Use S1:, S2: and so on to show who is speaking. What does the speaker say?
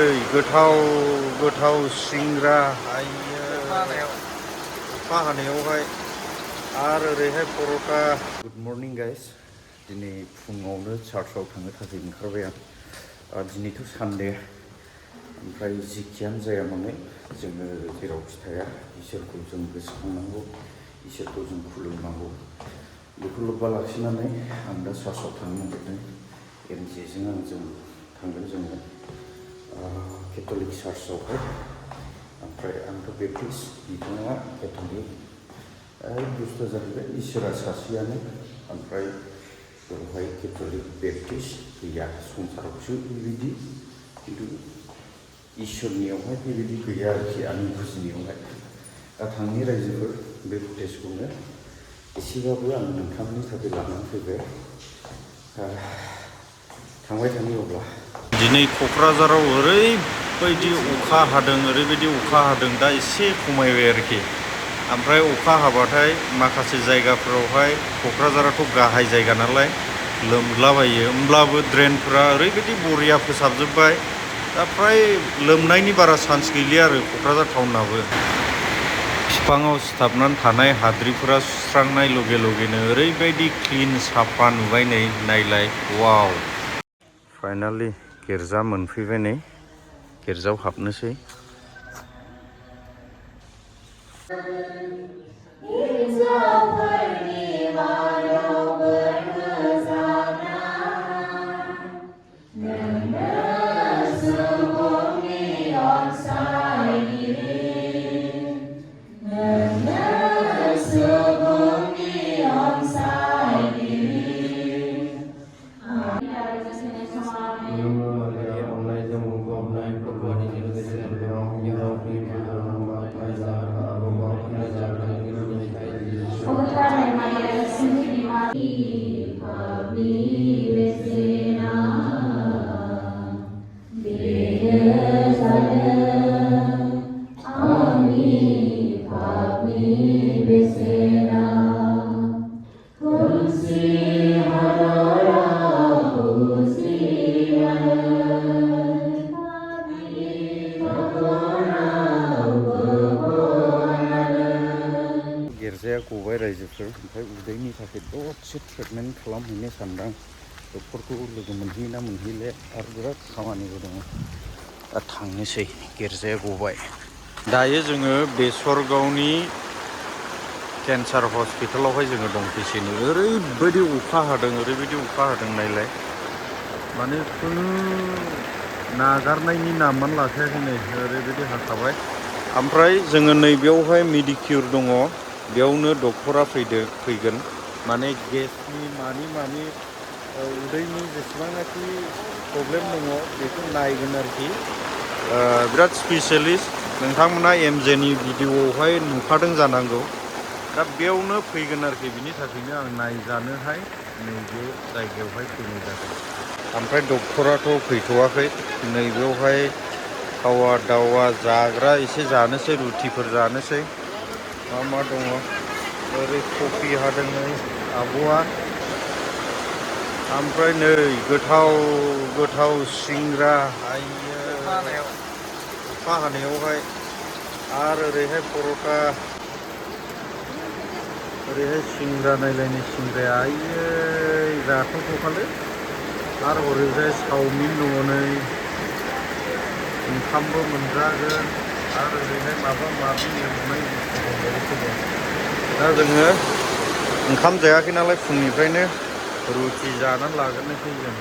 S1: गोथाव गोथाव सिंग्रा अखा हानायावहाय आरो ओरैहाय पर'टा। गुड मर्निं गाइस, दिनै फुङावनो चार्चआव थांनो थाखाय ओंखारबाय आं। दिनैथ' सानडे, ओमफ्राय जिखियानो जाया मानो जोङो जेरावखि थाया इसोरखौ जों गोसोखांनांगौ, इसोरखौ जों खुलुमनांगौ। बेखौ लोब्बा लाखिनानै आं दा चार्चआव थांनो नागिरदों। एमजेजों आंजों थांगोन जोङो केथ'लिक चार्चआवहाय। ओमफ्राय आंथ' बेप्टिस्ट, बिथाङा केथ'लिक। बुस्थुआ जाहैबाय इसोरा सासेयानो, ओमफ्राय बेवहाय केथ'लिक बेप्टिस्ट गैया। संसारावसो बेबायदि, खिन्थु इसोरनियावहाय बेबायदि गैया आरोखि आंनि बुजिनायावहाय। दा थांनि रायजोफोर, बे फुटेजखौनो एसेबाबो आं नोंथांमोननि थाखाय लानानै फैबाय। थांबाय थानि अब्ला। दिनै क'क्राझाराव ओरैबायदि अखा हादों, दा एसे खमायबाय आरोखि। ओमफ्राय अखा हाबाथाय माखासे जायगाफोरावहाय, क'क्राझाराथ' गाहाय जायगा नालाय लोमलाबायो। होमब्लाबो ड्रेनफोरा ओरैबायदि बरिया फोसाबजोब्बाय, दा फ्राय लोमनायनि बारा चान्स गैलिया आरो क'क्राझार टाउनाबो। बिफाङाव सिथाबनानै थानाय हाद्रिफोरा सुस्रांनाय लगे लगेनो ओरैबायदि क्लिन साफा नुबाय। नै नायलाय, वाव! फाइनालि गिर्जा मोनफैबाय। नै गिर्जायाव हाबनोसै। गिर्जाया गबाय रायजोफोर। ओमफ्राय उदैनि थाखाय दसे ट्रिटमेन्ट खालामहैनो सानदां। डक्टरखौ लोगो मोनहैयोना मोनहैले, आरो बिराद खामानिबो दङ। दा थांनोसै, गिर्जाया गबाय। दायो जोङो बेसरगावनि केन्सार हस्पिटालावहाय जोङो दंफैसैनो। ओरैबायदि अखा हादों, नायलाय। माने खुनु नागारनायनि नामानो लाखायाखै। नै ओरैबायदि हाखाबाय। ओमफ्राय जोङो नैबेयावहाय मेडिकिउर दङ, बेयावनो डक्टरा फैगोन। माने गेसनि मानि उदैनि जेसेबांनाखि प्रब्लेम दङ बेखौ नायगोन आरोखि। बिराद स्पेसियेलिस्ट। नोंथांमोना एमजेनि भिडिअ'आवहाय नुखादों जानांगौ। दा बेयावनो फैगोन आरोखि। बिनि थाखायनो आं नायजानोहाय नैबे जायगायावहाय फैनाय जादों। ओमफ्राय डक्टराथ' फैथ'वाखै। नैबेयावहाय खावा दावा जाग्रा एसे जानोसै, रुटिफोर जानोसै। मा दङ, ओरै कफि हादों नै आब'आ। ओमफ्राय नै गोथाव सिंग्रा, अखा हानायावहाय आरो ओरैहाय पर'टा, ओरैहाय सिंग्रा। नायलायनाय सिंग्राया जाथावथावखालै। आरो ओरैजाय चावमिन दङ नै, ओंखामबो मोनजागोन। आरो ओरैहाय माबा माबि एवनाय बुस्थु दंबावो। दा जोङो ओंखाम जायाखै नालाय फुंनिफ्रायनो रुटि जानानै लाग्रोनोसै जों।